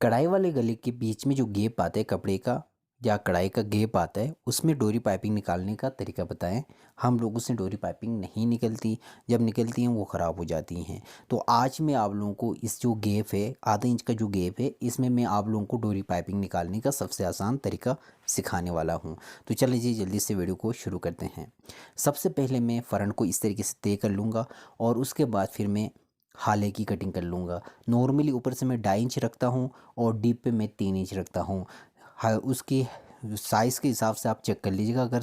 कढ़ाई वाले गले के बीच में जो गैप आता है कपड़े का या कढ़ाई का गैप आता है, उसमें डोरी पाइपिंग निकालने का तरीका बताएं। हम लोगों से डोरी पाइपिंग नहीं निकलती, जब निकलती हैं वो ख़राब हो जाती हैं। तो आज मैं आप लोगों को इस जो गैप है, आधा इंच का जो गैप है, इसमें मैं आप लोगों को डोरी पाइपिंग निकालने का सबसे आसान तरीका सिखाने वाला हूँ। तो चलिए जी जल्दी से वीडियो को शुरू करते हैं। सबसे पहले मैं फ्रंट को इस तरीके से तय कर लूँगा और उसके बाद फिर मैं हाले की कटिंग कर लूँगा। नॉर्मली ऊपर से मैं 2.5 इंच रखता हूँ और डीप पे मैं 3 इंच रखता हूँ। उसकी साइज़ के हिसाब से आप चेक कर लीजिएगा, अगर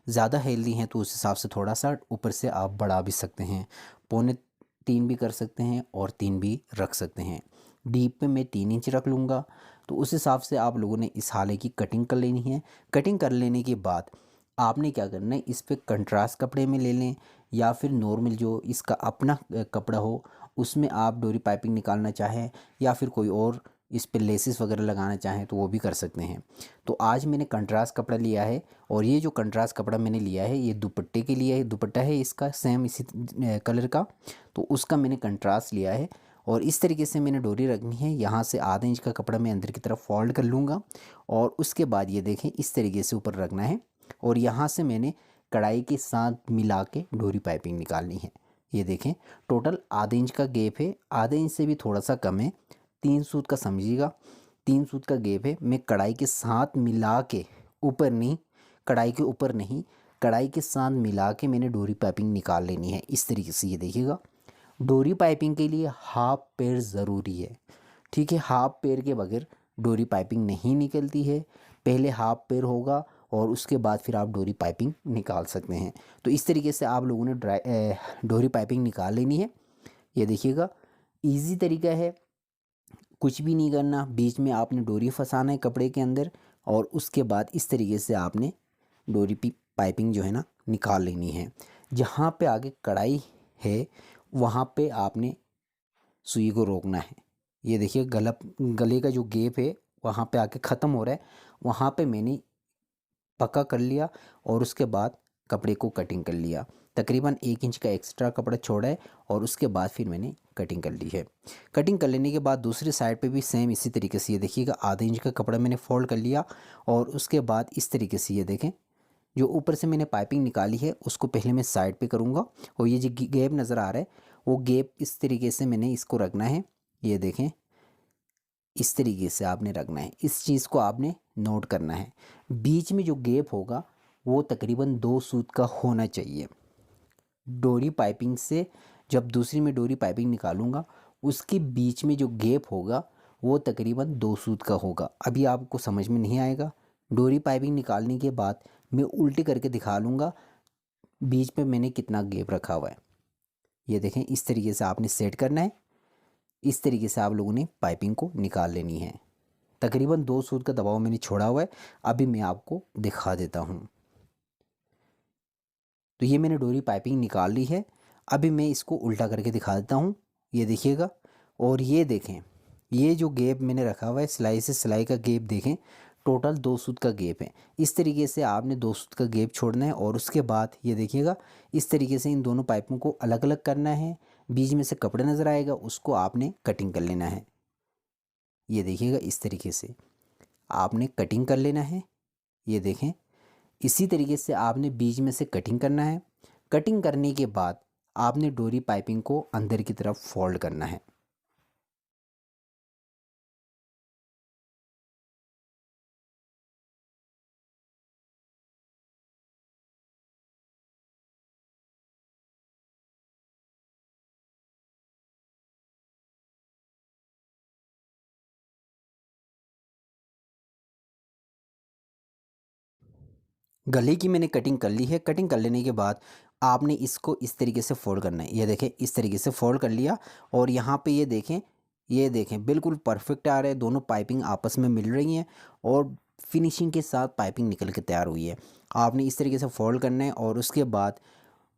ज़्यादा हेल्दी हैं तो उस हिसाब से थोड़ा सा ऊपर से आप बढ़ा भी सकते हैं। 2.25 भी कर सकते हैं और 3 भी रख सकते हैं। डीप पे मैं 3 इंच रख लूँगा। तो उस हिसाब से आप लोगों ने इस हाले की कटिंग कर लेनी है। कटिंग कर लेने के बाद आपने क्या करना है, इस पे कंट्रास्ट कपड़े में ले लें या फिर नॉर्मल जो इसका अपना कपड़ा हो उसमें आप डोरी पाइपिंग निकालना चाहें, या फिर कोई और इस पे लेसिस वगैरह लगाना चाहें तो वो भी कर सकते हैं। तो आज मैंने कंट्रास्ट कपड़ा लिया है और ये जो कंट्रास्ट कपड़ा मैंने लिया है ये दुपट्टे के लिए है। दुपट्टा है इसका सेम इसी कलर का, तो उसका मैंने कंट्रास्ट लिया है। और इस तरीके से मैंने डोरी रखनी है। यहाँ से आधा इंच का कपड़ा मैं अंदर की तरफ फोल्ड कर लूँगा और उसके बाद ये देखें इस तरीके से ऊपर रखना है और यहाँ से मैंने कढ़ाई के साथ मिला के डोरी पाइपिंग निकालनी है। ये देखें टोटल आधे इंच का गैप है, आधे इंच से भी थोड़ा सा कम है। 3 सूत का समझिएगा, 3 सूत का गैप है। मैं कढ़ाई के साथ मिला के, ऊपर नहीं, कढ़ाई के ऊपर नहीं, कढ़ाई के साथ मिला के मैंने डोरी पाइपिंग निकाल लेनी है। इस तरीके से ये देखिएगा। डोरी पाइपिंग के लिए हाफ पैर ज़रूरी है, ठीक है। हाफ पैर के बगैर डोरी पाइपिंग नहीं निकलती है। पहले हाफ पैर होगा और उसके बाद फिर आप डोरी पाइपिंग निकाल सकते हैं। तो इस तरीके से आप लोगों ने डोरी पाइपिंग निकाल लेनी है। ये देखिएगा इजी तरीका है, कुछ भी नहीं करना। बीच में आपने डोरी फंसाना है कपड़े के अंदर और उसके बाद इस तरीके से आपने डोरी पाइपिंग जो है ना निकाल लेनी है। जहाँ पे आगे कढ़ाई है वहाँ पे आपने सुई को रोकना है। ये देखिए गले का जो गैप है वहाँ पे आके ख़त्म हो रहा है, वहाँ पे मैंने पक्का कर लिया और उसके बाद कपड़े को कटिंग कर लिया। तकरीबन 1 इंच का एक्स्ट्रा कपड़ा छोड़ा है और उसके बाद फिर मैंने कटिंग कर ली है। कटिंग कर लेने के बाद दूसरी साइड पे भी सेम इसी तरीके से ये देखिएगा आधे इंच का कपड़ा मैंने फोल्ड कर लिया और उसके बाद इस तरीके से ये देखें जो ऊपर से मैंने पाइपिंग निकाली है उसको पहले मैं साइड पे करूँगा और ये जो गैप नज़र आ रहा है वो गैप इस तरीके से मैंने इसको रखना है। ये देखें इस तरीके से आपने रखना है, इस चीज़ को आपने नोट करना है। बीच में जो गैप होगा वो तकरीबन 2 सूत का होना चाहिए। डोरी पाइपिंग से जब दूसरी में डोरी पाइपिंग निकालूंगा उसके बीच में जो गैप होगा वो तकरीबन 2 सूत का होगा। अभी आपको समझ में नहीं आएगा। डोरी पाइपिंग निकालने के बाद मैं उल्टी करके दिखा लूँगा बीच में मैंने कितना गैप रखा हुआ है। ये देखें इस तरीके से आपने सेट करना है। इस तरीके से आप लोगों ने पाइपिंग को निकाल लेनी है। तकरीबन 2 सूत का दबाव मैंने छोड़ा हुआ है, अभी मैं आपको दिखा देता हूँ। तो ये मैंने डोरी पाइपिंग निकाल ली है। अभी मैं इसको उल्टा करके दिखा देता हूँ। ये देखिएगा और ये देखें ये जो गैप मैंने रखा हुआ है सिलाई से सिलाई का गैप देखें, टोटल 2 सूत का गैप है। इस तरीके से आपने 2 सूत का गैप छोड़ना है और उसके बाद ये देखिएगा इस तरीके से इन दोनों पाइपों को अलग अलग करना है। बीच में से कपड़ा नज़र आएगा उसको आपने कटिंग कर लेना है। ये देखिएगा इस तरीके से आपने कटिंग कर लेना है। ये देखें इसी तरीके से आपने बीच में से कटिंग करना है। कटिंग करने के बाद आपने डोरी पाइपिंग को अंदर की तरफ फोल्ड करना है। गले की मैंने कटिंग कर ली है। कटिंग कर लेने के बाद आपने इसको इस तरीके से फोल्ड करना है। ये देखें इस तरीके से फोल्ड कर लिया और यहाँ पे ये देखें बिल्कुल परफेक्ट आ रहा है। दोनों पाइपिंग आपस में मिल रही हैं और फिनिशिंग के साथ पाइपिंग निकल के तैयार हुई है। आपने इस तरीके से फोल्ड करना है और उसके बाद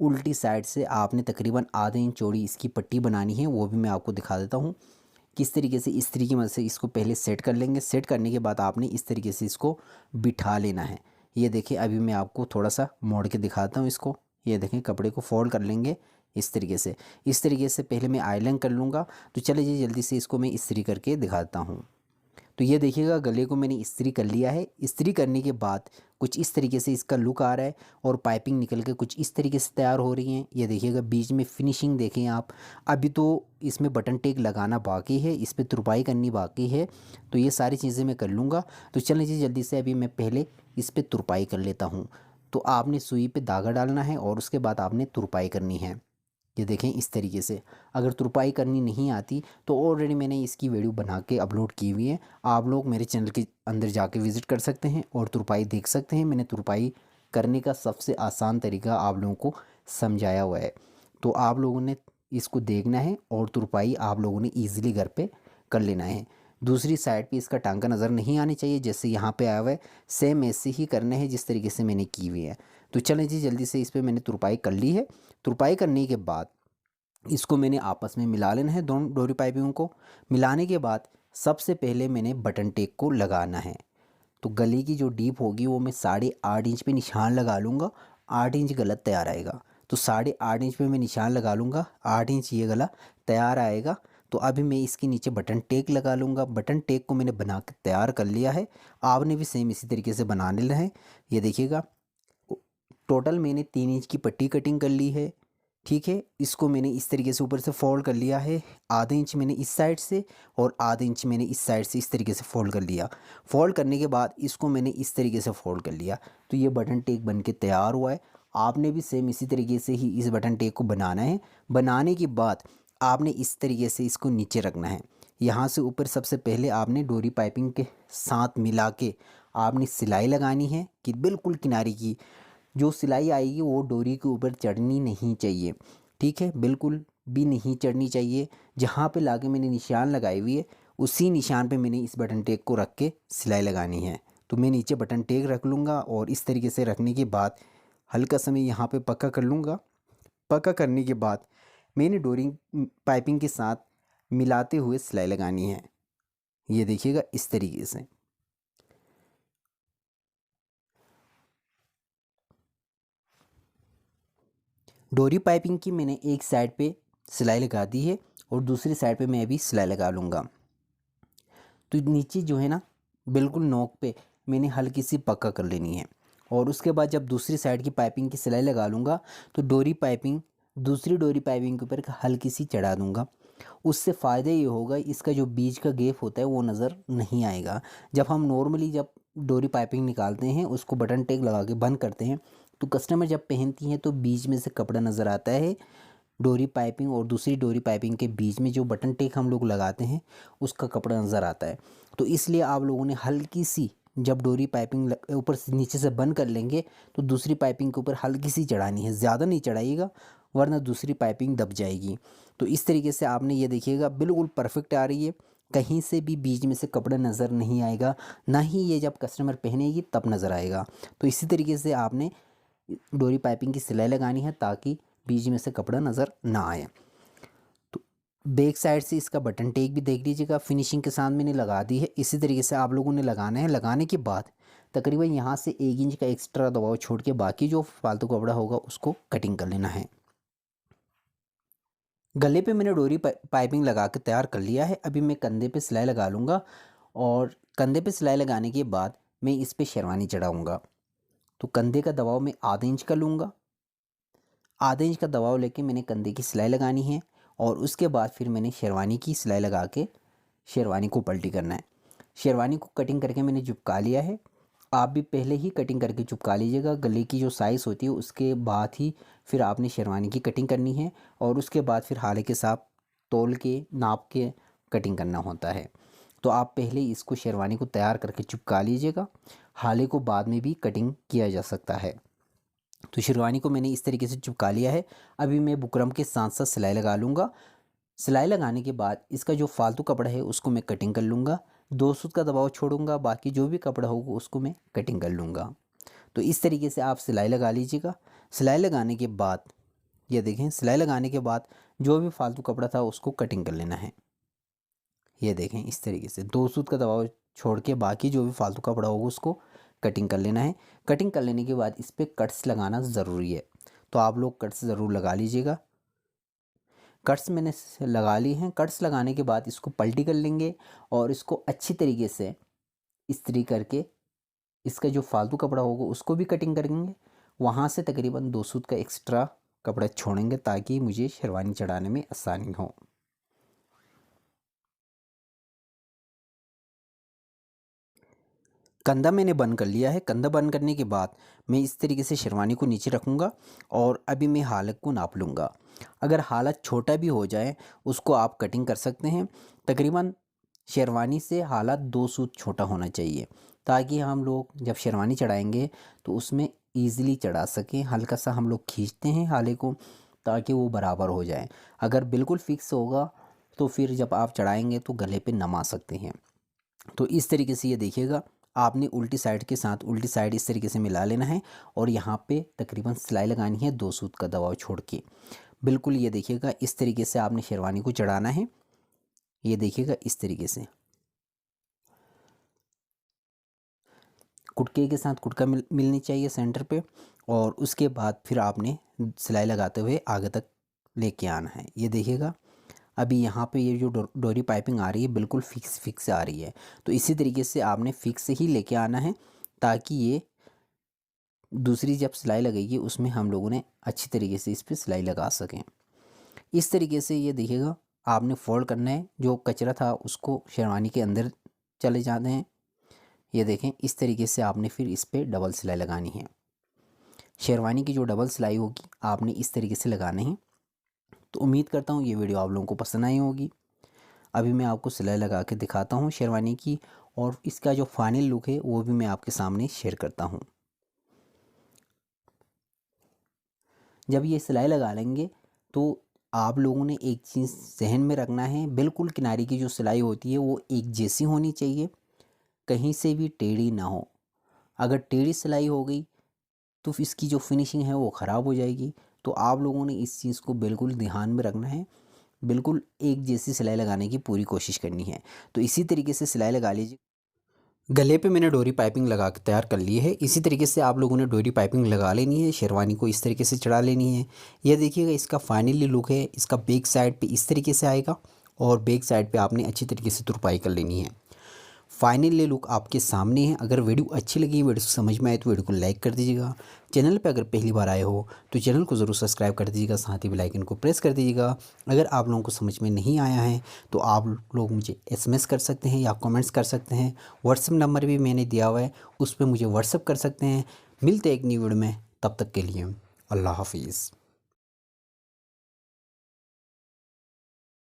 उल्टी साइड से आपने तकरीबन आधे इंच चौड़ी इसकी पट्टी बनानी है। वो भी मैं आपको दिखा देता हूँ किस तरीके से। इस तरीके की मदद से इसको पहले सेट कर लेंगे। सेट करने के बाद आपने इस तरीके से इसको बिठा लेना है। ये देखिए अभी मैं आपको थोड़ा सा मोड़ के दिखाता हूँ इसको। ये देखें कपड़े को फोल्ड कर लेंगे इस तरीके से। इस तरीके से पहले मैं आयरन कर लूँगा। तो चलिए जी जल्दी से इसको मैं इस्त्री करके दिखाता हूँ। तो ये देखिएगा गले को मैंने इस्त्री कर लिया है। इस्त्री करने के बाद कुछ इस तरीके से इसका लुक आ रहा है और पाइपिंग निकल के कुछ इस तरीके से तैयार हो रही हैं। ये देखिएगा बीच में फिनिशिंग देखें आप। अभी तो इसमें बटन टेक लगाना बाकी है, इस पर तुरपाई करनी बाकी है, तो ये सारी चीज़ें मैं कर लूँगा। तो चल लीजिए जल्दी से अभी मैं पहले इस पर तुरपाई कर लेता हूँ। तो आपने सुई पे धागा डालना है और उसके बाद आपने तुरपाई करनी है। ये देखें इस तरीके से। अगर तुरपाई करनी नहीं आती तो ऑलरेडी मैंने इसकी वीडियो बना के अपलोड की हुई है, आप लोग मेरे चैनल के अंदर जाके विज़िट कर सकते हैं और तुरपाई देख सकते हैं। मैंने तुरपाई करने का सबसे आसान तरीका आप लोगों को समझाया हुआ है, तो आप लोगों ने इसको देखना है और तुरपाई आप लोगों ने ईज़िली घर पे कर लेना है। दूसरी साइड पे इसका टांका नज़र नहीं आनी चाहिए, जैसे यहाँ पे आया हुआ है सेम ऐसे ही करना है जिस तरीके से मैंने की हुई है। तो चलें जी जल्दी से इस पर मैंने तुरपाई कर ली है। तुरपाई करने के बाद इसको मैंने आपस में मिला लेना है, दोनों डोरी पाइपिंग को। मिलाने के बाद सबसे पहले मैंने बटन टेक को लगाना है। तो गले की जो डीप होगी वो मैं 8.5 इंच पे निशान लगा लूँगा। 8 इंच गला तैयार आएगा, तो 8.5 इंच पे मैं निशान लगा लूँगा, 8 इंच ये गला तैयार आएगा। तो अभी मैं इसके नीचे बटन टेक लगा लूँगा। बटन टेक को मैंने बना के तैयार कर लिया है, आपने भी सेम इसी तरीके से बना लेना है। ये देखिएगा टोटल मैंने 3 इंच की पट्टी कटिंग कर ली है। ठीक है, इसको मैंने इस तरीके से ऊपर से फोल्ड कर लिया है। आधे इंच मैंने इस साइड से और आधे इंच मैंने इस साइड से इस तरीके से फोल्ड कर लिया। फोल्ड करने के बाद इसको मैंने इस तरीके से फोल्ड कर लिया, तो ये बटन टेक बन के तैयार हुआ है। आपने भी सेम इसी तरीके से ही इस बटन टेक को बनाना है। बनाने के बाद आपने इस तरीके से इसको नीचे रखना है। यहाँ से ऊपर सबसे पहले आपने डोरी पाइपिंग के साथ मिला के आपने सिलाई लगानी है कि बिल्कुल किनारे की जो सिलाई आएगी वो डोरी के ऊपर चढ़नी नहीं चाहिए। ठीक है, बिल्कुल भी नहीं चढ़नी चाहिए। जहाँ पे लाके मैंने निशान लगाई हुई है उसी निशान पे मैंने इस बटन टेक को रख के सिलाई लगानी है। तो मैं नीचे बटन टेक रख लूँगा और इस तरीके से रखने के बाद हल्का सा मैं यहाँ पे पक्का कर लूँगा। पक्का करने के बाद मैंने डोरी पाइपिंग के साथ मिलाते हुए सिलाई लगानी है। ये देखिएगा इस तरीके से। डोरी पाइपिंग की मैंने एक साइड पे सिलाई लगा दी है और दूसरी साइड पे मैं अभी सिलाई लगा लूँगा। तो नीचे जो है ना बिल्कुल नोक पे मैंने हल्की सी पक्का कर लेनी है और उसके बाद जब दूसरी साइड की पाइपिंग की सिलाई लगा लूँगा तो डोरी पाइपिंग दूसरी डोरी पाइपिंग के ऊपर हल्की सी चढ़ा दूँगा। उससे फ़ायदा ये होगा इसका जो बीच का गैप होता है वो नज़र नहीं आएगा। जब हम नॉर्मली जब डोरी पाइपिंग निकालते हैं उसको बटन टेक लगा के बंद करते हैं तो कस्टमर जब पहनती हैं तो बीच में से कपड़ा नज़र आता है। डोरी पाइपिंग और दूसरी डोरी पाइपिंग के बीच में जो बटन टेक हम लोग लगाते हैं उसका कपड़ा नज़र आता है। तो इसलिए आप लोगों ने हल्की सी जब डोरी पाइपिंग ऊपर से नीचे से बंद कर लेंगे तो दूसरी पाइपिंग के ऊपर हल्की सी चढ़ानी है, ज़्यादा नहीं चढ़ाइएगा वरना दूसरी पाइपिंग दब जाएगी। तो इस तरीके से आपने ये देखिएगा बिल्कुल परफेक्ट आ रही है, कहीं से भी बीच में से कपड़ा नज़र नहीं आएगा, ना ही ये जब कस्टमर पहनेगी तब नज़र आएगा। तो इसी तरीके से आपने डोरी पाइपिंग की सिलाई लगानी है ताकि बीच में से कपड़ा नज़र ना आए। तो बैक साइड से इसका बटन टेक भी देख लीजिएगा, फिनिशिंग के साथ मैंने लगा दी है। इसी तरीके से आप लोगों ने लगाना है। लगाने के बाद तकरीबन यहाँ से 1 इंच का एक्स्ट्रा दबाव छोड़ के बाकी जो फालतू कपड़ा होगा उसको कटिंग कर लेना है। गले पे मैंने डोरी पाइपिंग लगा के तैयार कर लिया है। अभी मैं कंधे पे सिलाई लगा लूँगा और कंधे पे सिलाई लगाने के बाद मैं इस पे शेरवानी चढ़ाऊँगा। तो कंधे का दबाव मैं आधे इंच का लूँगा। आधे इंच का दबाव लेके मैंने कंधे की सिलाई लगानी है और उसके बाद फिर मैंने शेरवानी की सिलाई लगा के शेरवानी को पलटी करना है। शेरवानी को कटिंग करके मैंने चिपका लिया है। आप भी पहले ही कटिंग करके चिपका लीजिएगा। गले की जो साइज़ होती है उसके बाद ही फिर आपने शेरवानी की कटिंग करनी है और उसके बाद फिर हाले के साथ तोल के नाप के कटिंग करना होता है। तो आप पहले इसको शेरवानी को तैयार करके चिपका लीजिएगा, हाले को बाद में भी कटिंग किया जा सकता है। तो शेरवानी को मैंने इस तरीके से चिपका लिया है। अभी मैं बुकरम के साथ साथ सिलाई लगा लूँगा। सिलाई लगाने के बाद इसका जो फालतू कपड़ा है उसको मैं कटिंग कर लूँगा। 2 सूत का दबाव छोड़ूंगा, बाकी जो भी कपड़ा होगा उसको मैं कटिंग कर लूँगा। तो इस तरीके से आप सिलाई लगा लीजिएगा। सिलाई लगाने के बाद ये देखें, सिलाई लगाने के बाद जो भी फालतू कपड़ा था उसको कटिंग कर लेना है। ये देखें इस तरीके से 2 सूत का दबाव छोड़ के बाकी जो भी फालतू कपड़ा होगा उसको कटिंग कर लेना है। कटिंग कर लेने के बाद इस पर कट्स लगाना ज़रूरी है, तो आप लोग कट्स ज़रूर लगा लीजिएगा। कट्स मैंने लगा ली हैं। कट्स लगाने के बाद इसको पलटी कर लेंगे और इसको अच्छी तरीके से इस्त्री करके इसका जो फालतू कपड़ा होगा उसको भी कटिंग करेंगे। वहाँ से तकरीबन 2 सूत का एक्स्ट्रा कपड़ा छोड़ेंगे ताकि मुझे शेरवानी चढ़ाने में आसानी हो। कंधा मैंने बंद कर लिया है। कंधा बंद करने के बाद मैं इस तरीके से शेरवानी को नीचे रखूँगा और अभी मैं हालत को नाप लूँगा। अगर हालत छोटा भी हो जाए उसको आप कटिंग कर सकते हैं। तकरीबन शेरवानी से हालत 2 सूत छोटा होना चाहिए ताकि हम लोग जब शेरवानी चढ़ाएंगे तो उसमें ईज़िली चढ़ा सकें। हल्का सा हम लोग खींचते हैं हाले को ताकि वो बराबर हो जाए। अगर बिल्कुल फिक्स होगा तो फिर जब आप चढ़ाएंगे तो गले पे नम आ सकते हैं। तो इस तरीके से ये देखिएगा, आपने उल्टी साइड के साथ उल्टी साइड इस तरीके से मिला लेना है और यहाँ पे तकरीबन सिलाई लगानी है 2 सूत का दबाव छोड़ के। बिल्कुल ये देखिएगा, इस तरीके से आपने शेरवानी को चढ़ाना है। ये देखिएगा इस तरीके से कुटके के साथ कुटका मिलनी चाहिए सेंटर पे और उसके बाद फिर आपने सिलाई लगाते हुए आगे तक लेके आना है। ये देखिएगा अभी यहाँ पे ये जो डोरी पाइपिंग आ रही है बिल्कुल फिक्स आ रही है। तो इसी तरीके से आपने फिक्स ही लेके आना है ताकि ये दूसरी जब सिलाई लगेगी उसमें हम लोगों ने अच्छी तरीके से इस पर सिलाई लगा सकें। इस तरीके से ये देखिएगा आपने फोल्ड करना है। जो कचरा था उसको शेरवानी के अंदर चले जाते हैं। ये देखें इस तरीके से आपने फिर इस पर डबल सिलाई लगानी है। शेरवानी की जो डबल सिलाई होगी आपने इस तरीके से लगानी है। तो उम्मीद करता हूँ ये वीडियो आप लोगों को पसंद आई होगी। अभी मैं आपको सिलाई लगा के दिखाता हूँ शेरवानी की और इसका जो फाइनल लुक है वो भी मैं आपके सामने शेयर करता हूँ। जब ये सिलाई लगा लेंगे तो आप लोगों ने एक चीज़ जहन में रखना है, बिल्कुल किनारे की जो सिलाई होती है वो एक जैसी होनी चाहिए, कहीं से भी टेढ़ी ना हो। अगर टेढ़ी सिलाई हो गई तो फिर इसकी जो फिनिशिंग है वो ख़राब हो जाएगी। तो आप लोगों ने इस चीज़ को बिल्कुल ध्यान में रखना है, बिल्कुल एक जैसी सिलाई लगाने की पूरी कोशिश करनी है। तो इसी तरीके से सिलाई लगा लीजिए। गले पे मैंने डोरी पाइपिंग लगा के तैयार कर ली है। इसी तरीके से आप लोगों ने डोरी पाइपिंग लगा लेनी है, शेरवानी को इस तरीके से चढ़ा लेनी है। यह देखिएगा इसका फाइनली लुक है। इसका बैक साइड पे इस तरीके से आएगा और बैक साइड पे आपने अच्छी तरीके से तुरपाई कर लेनी है। फाइनली लुक आपके सामने है। अगर वीडियो अच्छी लगी, वीडियो समझ में आए तो वीडियो को लाइक कर दीजिएगा। चैनल पे अगर पहली बार आए हो तो चैनल को ज़रूर सब्सक्राइब कर दीजिएगा, साथ ही बेल आइकन को प्रेस कर दीजिएगा। अगर आप लोगों को समझ में नहीं आया है तो आप लोग मुझे SMS कर सकते हैं या कमेंट्स कर सकते हैं। व्हाट्सअप नंबर भी मैंने दिया हुआ है, उस पर मुझे व्हाट्सअप कर सकते हैं। मिलते हैं एक न्यू वीडियो में, तब तक के लिए अल्लाह हाफिज़।